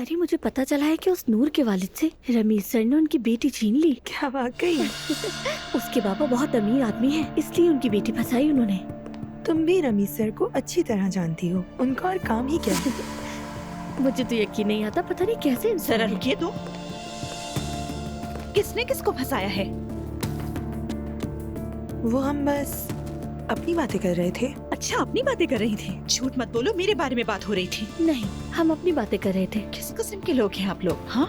अरे मुझे पता चला है कि उस नूर के वालिद से रमीज सर ने उनकी बेटी छीन ली। क्या वाकई? उसके पापा बहुत अमीर आदमी हैं, इसलिए उनकी बेटी फंसाई उन्होंने। तुम भी रमीज सर को अच्छी तरह जानती हो, उनका और काम ही क्या है। मुझे तो यकीन नहीं आता, पता नहीं कैसे। जरा रुकिए तो, किसने किसको फंसाया है? वो हम बस अपनी बातें कर रहे थे। अच्छा, अपनी बातें कर रही थी? झूठ मत बोलो, मेरे बारे में बात हो रही थी। नहीं, हम अपनी बातें कर रहे थे। किस किस्म के लोग हैं आप लोग? हाँ,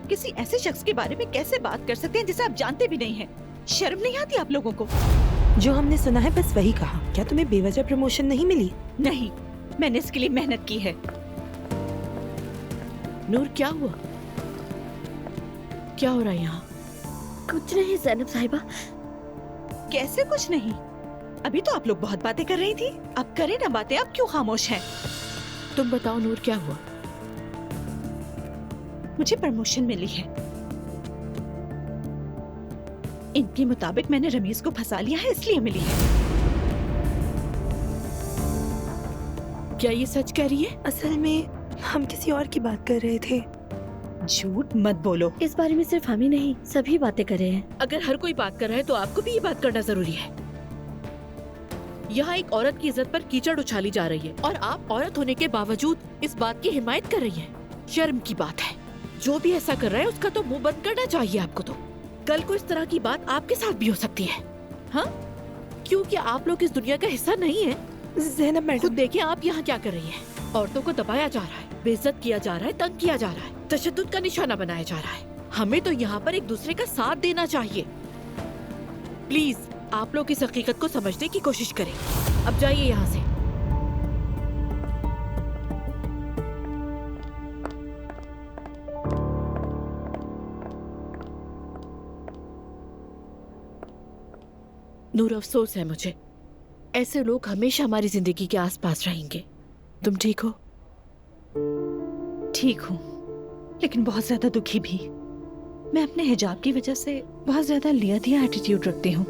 किसी ऐसे शख्स के बारे में कैसे बात कर सकते हैं जिसे आप जानते भी नहीं हैं? शर्म नहीं आती आप लोगों को? जो हमने सुना है बस वही कहा। क्या तुम्हें बेवजह प्रमोशन नहीं मिली? नहीं, मैंने इसके लिए मेहनत की है। नूर, क्या हुआ? क्या हो रहा है यहाँ? कुछ नहीं ज़ैनब साहिबा। कैसे कुछ नहीं? अभी तो आप लोग बहुत बातें कर रही थी। अब करें ना बातें, अब क्यों खामोश हैं? तुम बताओ नूर, क्या हुआ? मुझे प्रमोशन मिली है। इनके मुताबिक मैंने रमीज को फंसा लिया है, इसलिए मिली है। क्या ये सच कह रही है? असल में हम किसी और की बात कर रहे थे। झूठ मत बोलो। इस बारे में सिर्फ हम ही नहीं, सभी बातें कर रहे हैं। अगर हर कोई बात कर रहा है तो आपको भी ये बात करना जरूरी है। यहाँ एक औरत की इज्जत पर कीचड़ उछाली जा रही है और आप औरत होने के बावजूद इस बात की हिमायत कर रही हैं। शर्म की बात है। जो भी ऐसा कर रहा है उसका तो मुंह बंद करना चाहिए आपको। तो कल को इस तरह की बात आपके साथ भी हो सकती है। हाँ, क्योंकि आप लोग इस दुनिया का हिस्सा नहीं है। ज़ैनब मैडम, खुद देखिए आप यहाँ क्या कर रही हैं। औरतों को दबाया जा रहा है, बेइज्जत किया जा रहा है, तंग किया जा रहा है, तशद्दुद का निशाना बनाया जा रहा है। हमें तो यहाँ पर एक दूसरे का साथ देना चाहिए। प्लीज आप लोग इस हकीकत को समझने की कोशिश करें। अब जाइए यहाँ से। नूर, अफसोस है मुझे, ऐसे लोग हमेशा हमारी जिंदगी के आसपास रहेंगे। तुम ठीक हो? ठीक हूँ, लेकिन बहुत ज्यादा दुखी भी। मैं अपने हिजाब की वजह से बहुत ज्यादा लिया दिया एटीट्यूड रखती हूँ।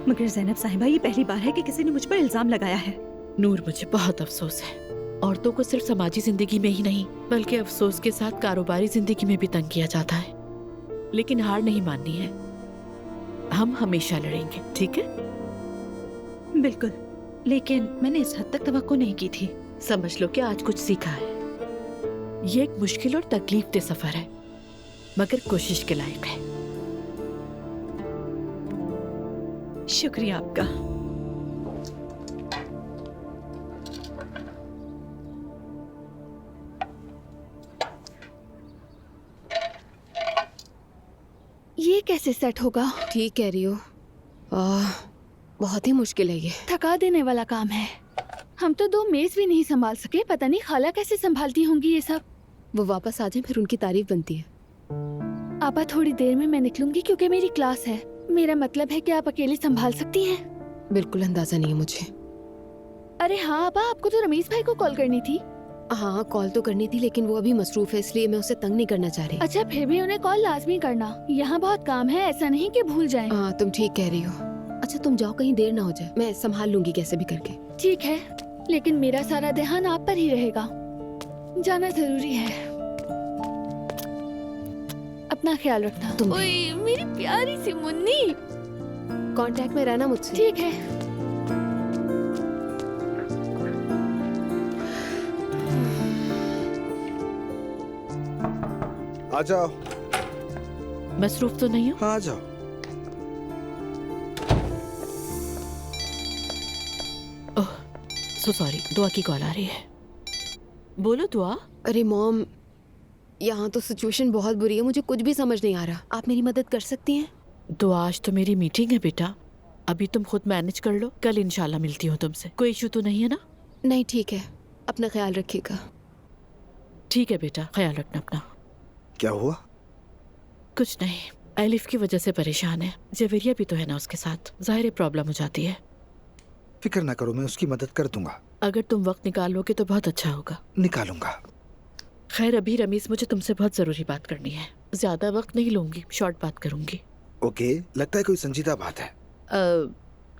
मगर ज़ैनब साहिबा, ये पहली बार है कि किसी ने मुझ पर इल्जाम लगाया है। नूर, मुझे बहुत अफसोस है। औरतों को सिर्फ समाजी जिंदगी में ही नहीं बल्कि अफसोस के साथ कारोबारी जिंदगी में भी तंग किया जाता है। लेकिन हार नहीं माननी है, हम हमेशा लड़ेंगे, ठीक है? बिल्कुल, लेकिन मैंने इस हद तक तवक्को नहीं की थी। समझ लो कि आज कुछ सीखा है। ये एक मुश्किल और तकलीफ दे सफर है, मगर कोशिश के लायक है। शुक्रिया आपका। ये कैसे सेट होगा? ठीक कह रही हो। बहुत ही मुश्किल है ये। थका देने वाला काम है। हम तो 2 मेज भी नहीं संभाल सके, पता नहीं खाला कैसे संभालती होंगी ये सब। वो वापस आ जाए फिर उनकी तारीफ बनती है। आपा, थोड़ी देर में मैं निकलूंगी क्योंकि मेरी क्लास है। मेरा मतलब है कि आप अकेले संभाल सकती हैं। बिल्कुल अंदाजा नहीं है मुझे। अरे हाँ आपा, आपको तो रमीज भाई को कॉल करनी थी। हाँ, कॉल तो करनी थी लेकिन वो अभी मसरूफ है, इसलिए मैं उसे तंग नहीं करना चाह रही। अच्छा, फिर भी उन्हें कॉल लाजमी करना। यहाँ बहुत काम है, ऐसा नहीं कि भूल जाएं। हाँ, तुम ठीक कह रही हो। अच्छा, तुम जाओ, कहीं देर ना हो जाए। मैं संभाल लूंगी कैसे भी करके। ठीक है, लेकिन मेरा सारा ध्यान आप पर ही रहेगा। जाना जरूरी है। अपना ख्याल रखना। तुम ओए मेरी प्यारी सी मुन्नी। कांटेक्ट में रहना मुझसे। ठीक है। आ जाओ। मसरूफ तो नहीं हो? हाँ, आ जाओ। ओह, सो सॉरी, दुआ की कॉल आ रही है। बोलो दुआ। अरे मॉम, यहाँ तो सिचुएशन बहुत बुरी है, मुझे कुछ भी समझ नहीं आ रहा। आप मेरी मदद कर सकती हैं? दुआ, आज तो मेरी मीटिंग है बेटा, अभी तुम खुद मैनेज कर लो। कल इंशाल्लाह मिलती हूँ तुमसे। कोई इशू तो नहीं है ना? नहीं, ठीक है, अपना ख्याल रखिएगा। ठीक है बेटा, ख्याल रखना अपना। क्या हुआ? कुछ नहीं, एलिफ की वजह से परेशान है। जवेरिया भी तो है ना उसके साथ, जाहिर प्रॉब्लम हो जाती है। फिक्र ना करो, मैं उसकी मदद कर दूंगा। अगर तुम वक्त निकाल लोगे तो बहुत अच्छा होगा। निकालूंगा। खैर अभी रमीज, मुझे तुमसे बहुत जरूरी बात करनी है। ज्यादा वक्त नहीं लूंगी, शॉर्ट बात करूंगी। ओके, लगता है कोई संजीदा बात है।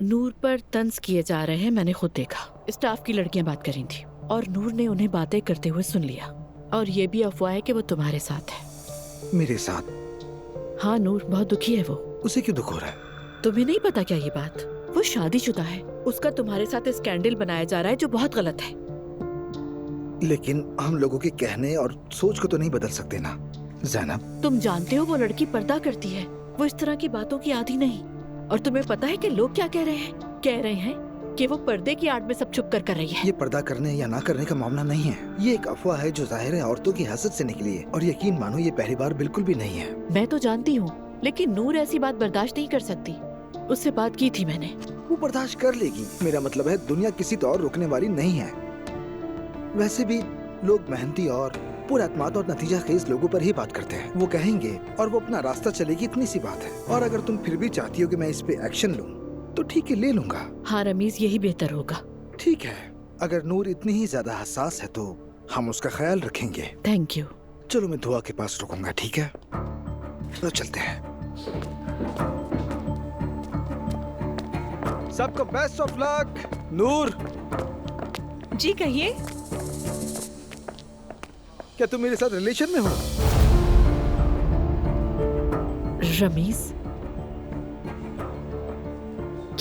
नूर पर तंज किए जा रहे हैं, मैंने खुद देखा। स्टाफ की लड़कियां बात कर रही थी और नूर ने उन्हें बातें करते हुए सुन लिया। और ये भी अफवाह है कि वो तुम्हारे साथ है। मेरे साथ? हाँ नूर, बहुत दुखी है वो। उसे क्यों दुख हो रहा है? तुम्हें नहीं पता क्या ये बात? वो शादीशुदा है। उसका तुम्हारे साथ स्कैंडल बनाया जा रहा है जो बहुत गलत है। लेकिन हम लोगों के कहने और सोच को तो नहीं बदल सकते ना ज़ैनब। तुम जानते हो वो लड़की पर्दा करती है। वो इस तरह की बातों की आदी नहीं। और तुम्हें पता है कि लोग क्या कह रहे हैं? कह रहे हैं कि वो पर्दे की आड़ में सब छुप कर रही है। ये पर्दा करने या ना करने का मामला नहीं है। ये एक अफवाह है जो जाहिर है औरतों की हसद से निकली है। और यकीन मानो ये पहली बार बिल्कुल भी नहीं है। मैं तो जानती हूँ, लेकिन नूर ऐसी बात बर्दाश्त नहीं कर सकती। उससे बात की थी मैंने। वो बर्दाश्त कर लेगी। मेरा मतलब है दुनिया किसी तो और रुकने वाली नहीं है। वैसे भी लोग मेहनती और पुरअतमाद और नतीजा खेज लोगों पर ही बात करते हैं। वो कहेंगे और वो अपना रास्ता चलेगी, इतनी सी बात है। और अगर तुम फिर भी चाहती हो कि मैं इस पे एक्शन लूं, तो ठीक है, ले लूंगा। हाँ रमीज, यही बेहतर होगा। ठीक है, अगर नूर इतनी ही ज्यादा हसास है तो हम उसका ख्याल रखेंगे। Thank you. चलो मैं धुआ के पास रुकूंगा, ठीक है? चलो चलते हैं। सबको बेस्ट ऑफ लक। नूर, जी कहिए। क्या तुम मेरे साथ रिलेशन में हो? रमीज,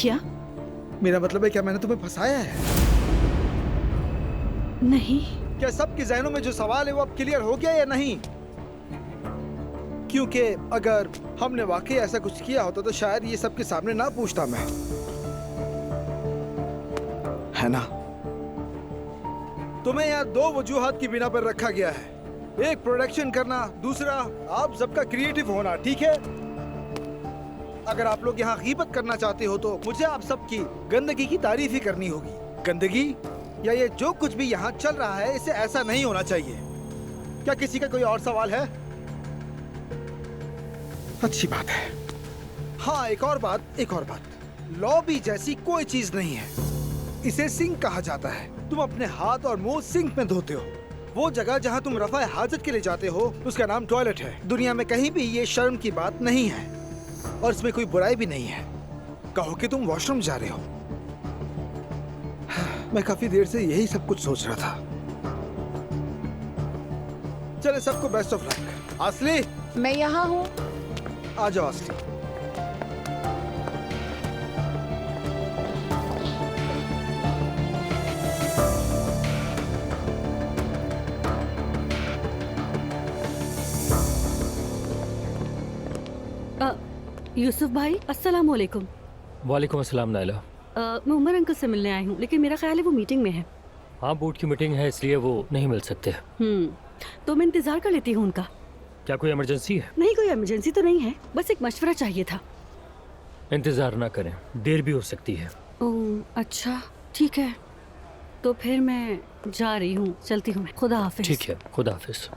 क्या? मेरा मतलब है क्या मैंने तुम्हें फंसाया है? नहीं। क्या सबके ज़हनों में जो सवाल है वो अब क्लियर हो गया या नहीं? क्योंकि अगर हमने वाकई ऐसा कुछ किया होता तो शायद ये सबके सामने ना पूछता मैं, है ना? तुम्हें यहाँ दो वजूहात की बिना पर रखा गया है। एक प्रोडक्शन करना, दूसरा आप सबका क्रिएटिव होना, ठीक है? अगर आप लोग यहाँ गीबत करना चाहते हो तो मुझे आप सबकी गंदगी की तारीफ ही करनी होगी। गंदगी या ये जो कुछ भी यहाँ चल रहा है, इसे ऐसा नहीं होना चाहिए। क्या किसी का कोई और सवाल है? अच्छी बात है। हाँ, एक और बात, लॉबी जैसी कोई चीज नहीं है। इसे सिंक कहा जाता है। तुम अपने हाथ और मुंह सिंक में धोते हो। वो जगह जहाँ तुम रफ़ा हाजत के लिए जाते हो, उसका नाम टॉयलेट है। दुनिया में कहीं भी ये शर्म की बात नहीं है और इसमें कोई बुराई भी नहीं है। कहो कि तुम वॉशरूम जा रहे हो। मैं काफी देर से यही सब कुछ सोच रहा था। चले, सबको बेस्ट ऑफ लक। असली, मैं यहाँ हूँ। आ जाओ असली। यूसुफ भाई, अस्सलाम वालेकुम। वालेकुम अस्सलाम नाइला। मैं उमर अंकल से मिलने आई हूँ, लेकिन मेरा ख्याल है वो मीटिंग में है। हाँ, बोर्ड की मीटिंग है इसलिए वो नहीं मिल सकते। तो मैं इंतज़ार कर लेती हूँ उनका। क्या कोई इमरजेंसी है? नहीं, कोई इमरजेंसी तो नहीं है, बस एक मशवरा चाहिए था। इंतज़ार ना करें, देर भी हो सकती है। ओह अच्छा, ठीक है। तो फिर मैं जा रही हूँ, चलती हूँ मैं। खुदा हाफिज। ठीक है, खुदा हाफिज।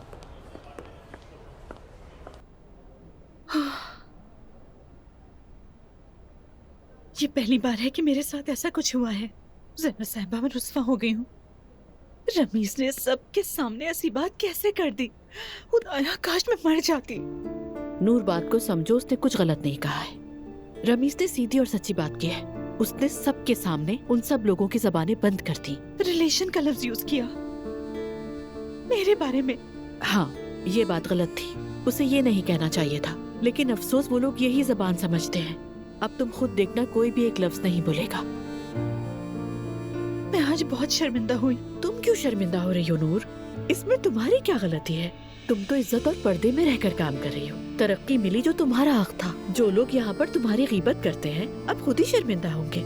ये पहली बार है कि मेरे साथ ऐसा कुछ हुआ है। ज़ैनब साहिबा, मैं रुस्वा हो गई हूँ। रमीज ने सबके सामने ऐसी बात कैसे कर दी? खुदाया, काश मैं मर जाती। नूर, बात को समझो, उसने कुछ गलत नहीं कहा है। रमीज ने सीधी और सच्ची बात की है। उसने सबके सामने उन सब लोगों की जबानें बंद कर दी। रिलेशन का लफ्ज यूज किया मेरे बारे में। हाँ, ये बात गलत थी। उसे ये नहीं कहना चाहिए था, लेकिन अफसोस वो लोग यही जबान समझते हैं। अब तुम खुद देखना, कोई भी एक लफ्ज नहीं बोलेगा। मैं आज बहुत शर्मिंदा हुई। तुम क्यों शर्मिंदा हो रही हो नूर? इसमें तुम्हारी क्या गलती है? तुम तो इज्जत और पर्दे में रहकर काम कर रही हो। तरक्की मिली जो तुम्हारा हक था। जो लोग यहाँ पर तुम्हारी गीबत करते हैं अब खुद ही शर्मिंदा होंगे।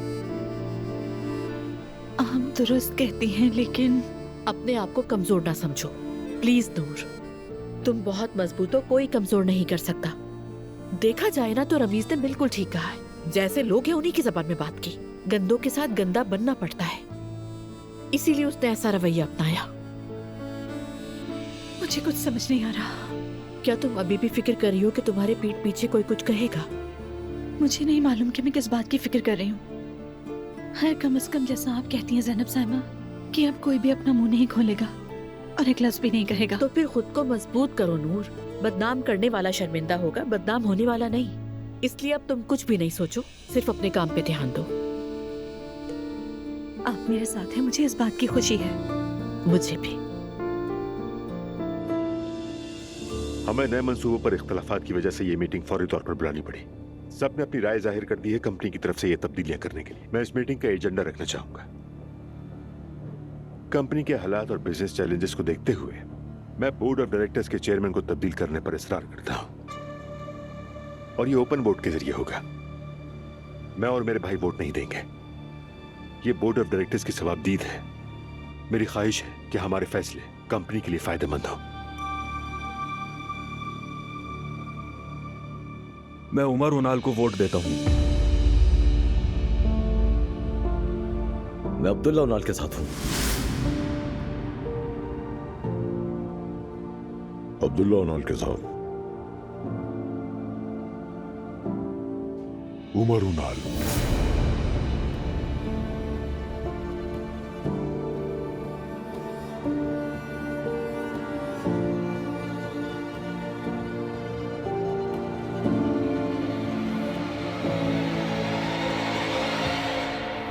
हम दुरुस्त कहती हैं, लेकिन अपने आप को कमजोर ना समझो प्लीज नूर। तुम बहुत मजबूत हो, कोई कमजोर नहीं कर सकता। देखा जाए ना तो रमीज ने बिल्कुल ठीक कहा है। जैसे लोग हैं उन्हीं की जबान में बात की। गंदों के साथ गंदा बनना पड़ता है, इसीलिए उसने ऐसा रवैया अपनाया। मुझे कुछ समझ नहीं आ रहा। क्या तुम अभी भी फिक्र कर रही हो कि तुम्हारे पीठ पीछे कोई कुछ कहेगा? मुझे नहीं मालूम कि मैं किस बात की फिक्र कर रही हूँ। हर कम से कम जैसा आप कहती हैं ज़ैनब साहिबा, कि अब कोई भी अपना मुंह नहीं खोलेगा और एक लफ्ज भी नहीं कहेगा। तो फिर खुद को मजबूत करो नूर। बदनाम करने वाला शर्मिंदा होगा, बदनाम होने वाला नहीं। इसलिए अब तुम कुछ भी नहीं सोचो, सिर्फ अपने काम पे ध्यान दो। आप मेरे साथ हैं, मुझे इस बात की खुशी है। मुझे भी। हमें नए मंसूबों पर इख्तलाफात की वजह से ये मीटिंग फौरी तौर पर बुलानी पड़ी। सबने अपनी राय जाहिर कर दी है कंपनी की तरफ से ये तब्दीलियां करने के लिए। मैं इस मीटिंग का एजेंडा रखना चाहूंगा। कंपनी के हालात और बिजनेस चैलेंजेस को देखते हुए मैं बोर्ड ऑफ डायरेक्टर्स के चेयरमैन को तब्दील करने पर इसरार करता हूं, और ये ओपन वोट के जरिए होगा। मैं और मेरे भाई वोट नहीं देंगे। ये बोर्ड ऑफ डायरेक्टर्स की सवाबदीद है। मेरी ख्वाहिश है कि हमारे फैसले कंपनी के लिए फायदेमंद हो। मैं उमर उनाल को वोट देता हूं। मैं अब्दुल्ला उनाल के साथ हूं। अब्दुल्ला उनाल के साथ उमर उनाल।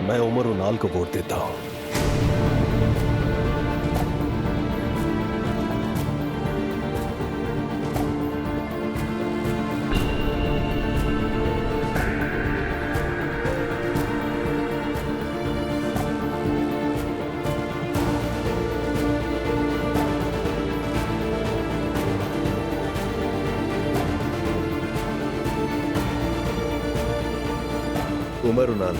मैं उमर उनाल को वोट देता हूं। उमर उनाल।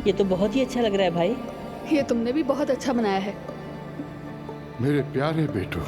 ये तो बहुत ही अच्छा लग रहा है भाई। ये तुमने भी बहुत अच्छा बनाया है। मेरे प्यारे बेटो,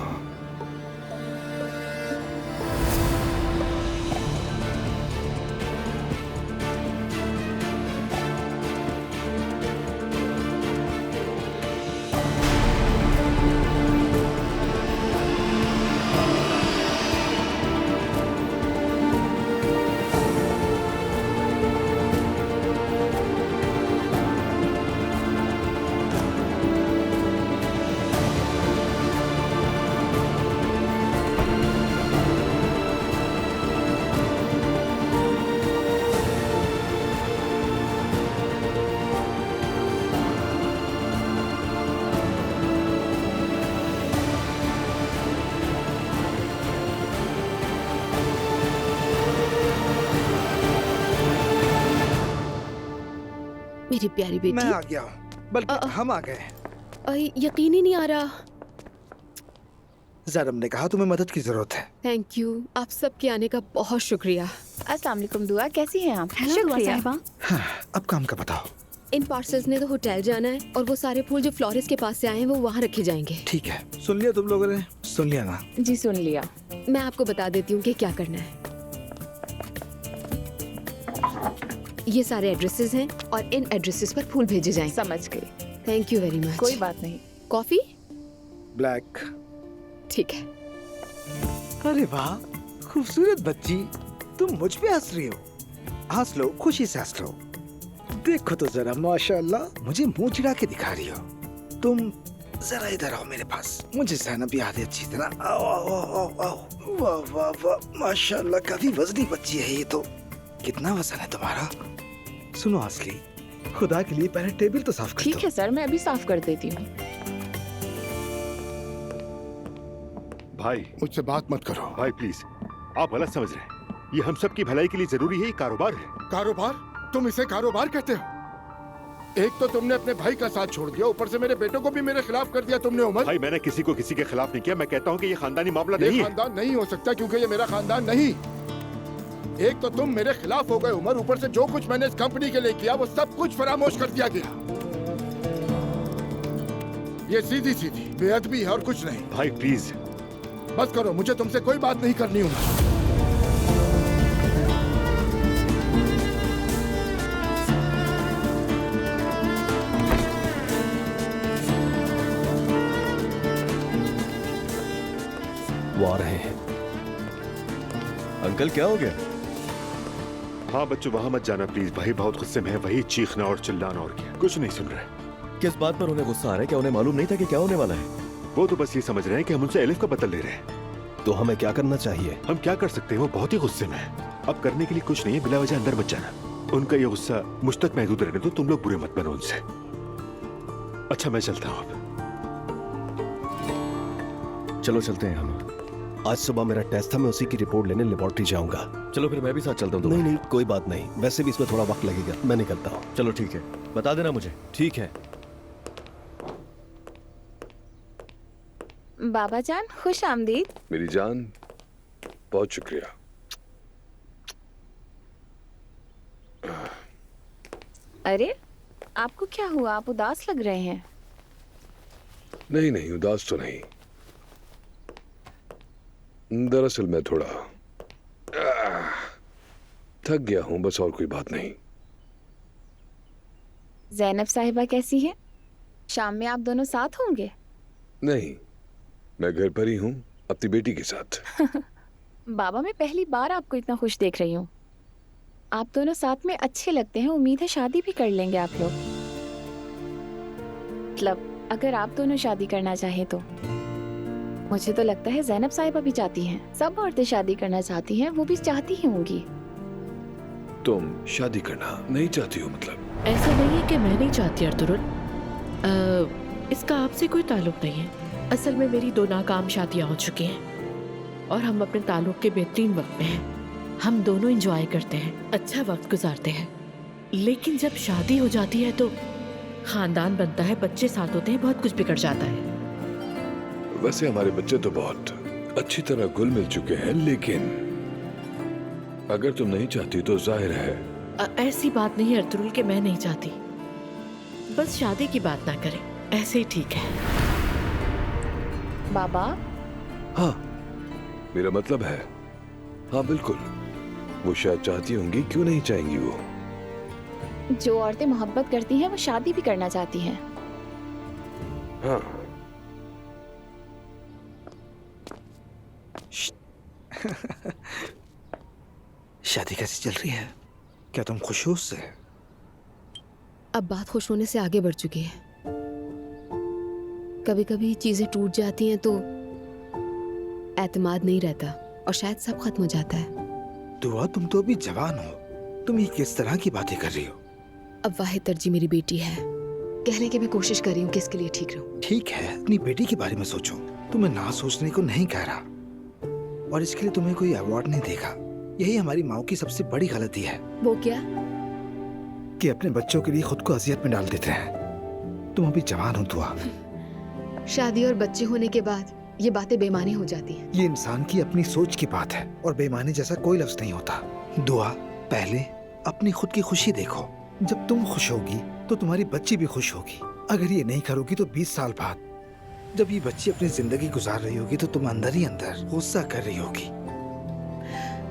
मेरी प्यारी बेटी। मैं आ गया हूँ, बल्कि हम आ गए। यकीन ही नहीं आ रहा। ज़रम ने कहा तुम्हें मदद की जरूरत है। थैंक यू, आप सबके आने का बहुत शुक्रिया। अस्सलाम वालेकुम दुआ, कैसी हैं आप? शुक्रिया। हाँ, अब काम का बताओ। इन पार्सल्स ने तो होटल जाना है, और वो सारे फूल जो फ्लोरिस्ट के पास से आए हैं वो वहाँ रखे जाएंगे। ठीक है, सुन लिया तुम लोगों ने? सुन लिया ना? जी सुन लिया। मैं आपको बता देती हूँ कि क्या करना है। ये सारे एड्रेसेस हैं और इन एड्रेसेस पर फूल भेजे जाएंगे। समझ गई। Thank you very much. कोई बात नहीं। कॉफी? ब्लैक। ठीक है। अरे वाह, खूबसूरत बच्ची, तुम मुझ पे हंस रही हो। हंस लो, खुशी से हंस लो। देखो तो जरा, माशाल्लाह, मुझे मुंह चिढ़ा के दिखा रही हो। तुम जरा इधर आओ मेरे पास, मुझे सहना भी आती अच्छी तरह। आओ आओ आओ आओ। वाह वाह वाह, माशाल्लाह, काफी वजनी बच्ची है ये तो। कितना वजन है तुम्हारा? सुनो असली, खुदा के लिए पहले टेबल तो साफ कर दो। ठीक है सर, मैं अभी साफ कर देती हूँ। भाई मुझसे बात मत करो। भाई प्लीज, आप गलत समझ रहे हैं। ये हम सब की भलाई के लिए जरूरी है। ये कारोबार है। कारोबार? तुम इसे कारोबार कहते हो? एक तो तुमने अपने भाई का साथ छोड़ दिया, ऊपर से मेरे बेटों को भी मेरे खिलाफ कर दिया तुमने। उमर भाई, मैंने किसी को किसी के खिलाफ नहीं किया। मैं कहता हूँ कि ये खानदानी मामला नहीं है। खानदान नहीं हो सकता क्योंकि ये मेरा खानदान नहीं। एक तो तुम मेरे खिलाफ हो गए उमर, ऊपर से जो कुछ मैंने इस कंपनी के लिए किया वो सब कुछ फरामोश कर दिया गया। ये सीधी सीधी बेअदबी है और कुछ नहीं। भाई प्लीज बस करो, मुझे तुमसे कोई बात नहीं करनी। उमर, वो आ रहे हैं। अंकल क्या हो गया? हाँ बच्चों, वहाँ मत जाना प्लीज। भाई बहुत गुस्से में है, वही चीखना और चिल्लाना और क्या। कुछ नहीं सुन रहे। किस बात पर उन्हें गुस्सा आ रहा है? क्या उन्हें मालूम नहीं था कि क्या होने वाला है? वो तो बस ये समझ रहे हैं कि हम उनसे एलिफ का बदला ले रहे हैं। तो हमें क्या करना चाहिए? हम क्या कर सकते हैं? वो बहुत ही गुस्से में है। अब करने के लिए कुछ नहीं है, बिला वजह अंदर मत जाना। उनका ये गुस्सा मुझ तक महदूद रहने दो, तुम लोग बुरे मत बनो उनसे। अच्छा मैं चलता हूँ अब। चलो चलते हैं हम। आज सुबह मेरा टेस्ट था, मैं उसी की रिपोर्ट लेने लेबोरेटरी जाऊंगा। चलो फिर मैं भी साथ चलता हूँ। नहीं नहीं कोई बात नहीं, वैसे भी इसमें थोड़ा वक्त लगेगा, मैं निकलता हूँ। चलो ठीक है, बता देना मुझे। ठीक है। बाबा जान खुश आमदीद। मेरी जान, बहुत शुक्रिया। अरे आपको क्या हुआ, आप उदास लग रहे हैं। नहीं नहीं, उदास तो नहीं। दरअसल मैं थोड़ा थक गया हूं, बस और कोई बात नहीं। ज़ैनब साहिबा कैसी है? शाम में आप दोनों साथ होंगे? नहीं, मैं घर पर ही हूं अपनी बेटी के साथ। बाबा मैं पहली बार आपको इतना खुश देख रही हूँ। आप दोनों साथ में अच्छे लगते हैं, उम्मीद है शादी भी कर लेंगे आप लोग। मतलब अगर आप दोनों शादी करना चाहें तो। मुझे तो लगता है ज़ैनब साहिबा भी चाहती हैं। सब औरतें शादी करना चाहती हैं, वो भी चाहती ही होंगी। तुम शादी करना नहीं चाहती हो मतलब? ऐसा नहीं है कि मैं नहीं चाहती अर्तुरुल, इसका आपसे कोई ताल्लुक नहीं है। असल में मेरी 2 नाकाम शादियां हो चुकी हैं और हम अपने ताल्लुक के बेहतरीन वक्त में हैं। हम दोनों एंजॉय करते हैं, अच्छा वक्त गुजारते हैं। लेकिन जब शादी हो जाती है तो खानदान बनता है, बच्चे साथ होते हैं, बहुत कुछ बिगड़ जाता है। वैसे हमारे बच्चे तो बहुत अच्छी तरह घुल मिल चुके हैं, लेकिन अगर तुम नहीं चाहती तो जाहिर है। ऐसी बात नहीं है अर्तुरुल कि मैं नहीं चाहती, बस शादी की बात ना करें, ऐसे ही ठीक है। बाबा? हाँ, मेरा मतलब है हाँ बिल्कुल। वो शायद चाहती होंगी, क्यों नहीं चाहेंगी वो? जो औरतें मोहब्बत करती हैं वो शादी भी करना चाहती हैं। हाँ। शादी कैसी चल रही है? क्या तुम खुश हो उससे? अब बात खुश होने से आगे बढ़ चुकी है। कभी कभी चीजें टूट जाती हैं तो एतमाद नहीं रहता और शायद सब खत्म हो जाता है। दुआ तुम तो अभी जवान हो, तुम ये किस तरह की बातें कर रही हो? अब वाहिद तरजीह मेरी बेटी है, कहने की मैं कोशिश कर रही हूँ कि इसके लिए ठीक रहूं। ठीक है, अपनी बेटी के बारे में सोचो। तुम्हें ना सोचने को नहीं कह रहा, और इसके लिए तुम्हें कोई अवार्ड नहीं देगा। यही हमारी माँ की सबसे बड़ी गलती है। वो क्या? कि अपने बच्चों के लिए खुद को अजियत में डाल देते हैं। तुम अभी जवान हो दुआ। शादी और बच्चे होने के बाद ये बातें बेमानी हो जाती हैं। ये इंसान की अपनी सोच की बात है और बेमानी जैसा कोई लफ्ज नहीं होता। दुआ, पहले अपनी खुद की खुशी देखो। जब तुम खुश होगी तो तुम्हारी बच्ची भी खुश होगी। अगर ये नहीं करोगी तो 20 साल बाद जब ये बच्ची अपनी जिंदगी गुजार रही होगी तो तुम अंदर ही अंदर गुस्सा कर रही होगी।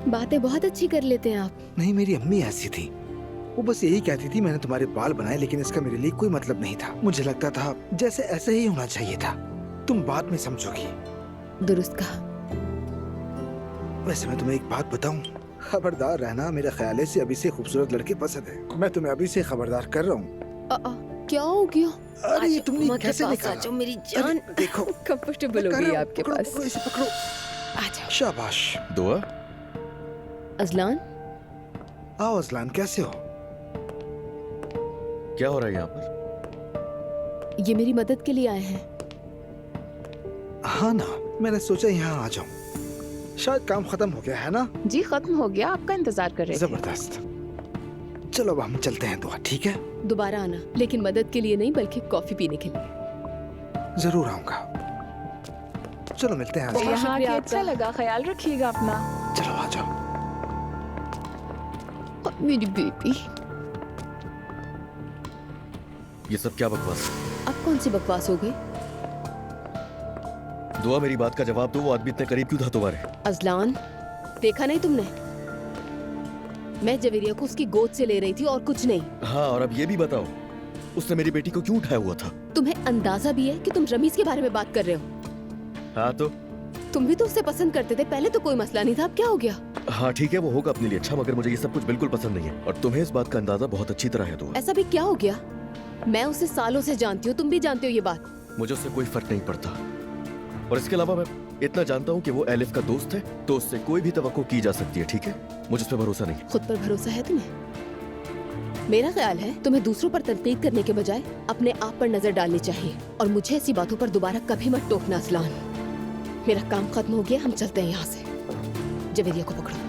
बातें बहुत अच्छी कर लेते हैं आप। नहीं, मेरी अम्मी ऐसी थी, वो बस यही कहती थी मैंने तुम्हारे बाल बनाए, लेकिन इसका मेरे लिए कोई मतलब नहीं था। मुझे लगता था जैसे ऐसे ही होना चाहिए था। तुम बाद में समझोगी। दुरुस्त कहा। वैसे मैं तुम्हें एक बात बताऊं, खबरदार रहना। मेरे ख्याल से अभी से खूबसूरत लड़के पसंद है। मैं तुम्हें अभी से खबरदार कर रहा हूँ। क्या हो गया? अरे ये तुमने कैसे निकाला? मेरी जान देखो कंफर्टेबल हो गई आपके पास। पकड़ो, इसे पकड़ो। आजा। शाबाश। दुआ। अजलान। आओ अजलान, कैसे हो? क्या हो रहा है यहाँ पर? ये मेरी मदद के लिए आए हैं। हाँ ना, मैंने सोचा यहाँ आ जाऊं। शायद काम खत्म हो गया है ना? जी खत्म हो गया, आपका इंतजार कर रहे थे। जबरदस्त। चलो अब हम चलते हैं दुआ, ठीक है? दोबारा आना, लेकिन मदद के लिए नहीं बल्कि कॉफी पीने के लिए। जरूर आऊंगा। चलो मिलते हैं। यहाँ आके अच्छा लगा, ख्याल रखिएगा अपना। चलो आ जाओ। मेरी बेटी। ये सब क्या बकवास? अब कौन सी बकवास हो गई? दुआ, मेरी बात का जवाब दो। वो आदमी इतने करीब क्यों था तुम्हारे? अजलान, देखा नहीं तुमने? मैं जवेरिया को उसकी गोद से ले रही थी और कुछ नहीं। हाँ, और अब ये भी बताओ, उसने मेरी बेटी को क्यों उठाया हुआ था? तुम्हें अंदाजा भी है कि तुम रमीज के बारे में बात कर रहे हो? हाँ तो? तुम भी तो उससे पसंद करते थे, पहले तो कोई मसला नहीं था, अब क्या हो गया? हाँ ठीक है, वो होगा अपने लिए अच्छा, मगर मुझे ये सब कुछ बिल्कुल पसंद नहीं है और तुम्हें इस बात का अंदाजा बहुत अच्छी तरह है। दुआ, ऐसा भी क्या हो गया? मैं उसे सालों से जानती हूँ, तुम भी जानते हो ये बात। मुझे उससे कोई फर्क नहीं पड़ता। और इसके अलावा मैं इतना जानता हूँ कि वो एलिफ का दोस्त है, तो उससे कोई भी तवक्को की जा सकती है, ठीक है? मुझे उस पर भरोसा नहीं। खुद पर भरोसा है तुम्हें? मेरा ख्याल है तुम्हें दूसरों पर तनकीद करने के बजाय अपने आप पर नजर डालनी चाहिए। और मुझे ऐसी बातों पर दोबारा कभी मत टोकना असलान। मेरा काम खत्म हो गया, हम चलते हैं यहाँ से। जवेरिया को पकड़ो।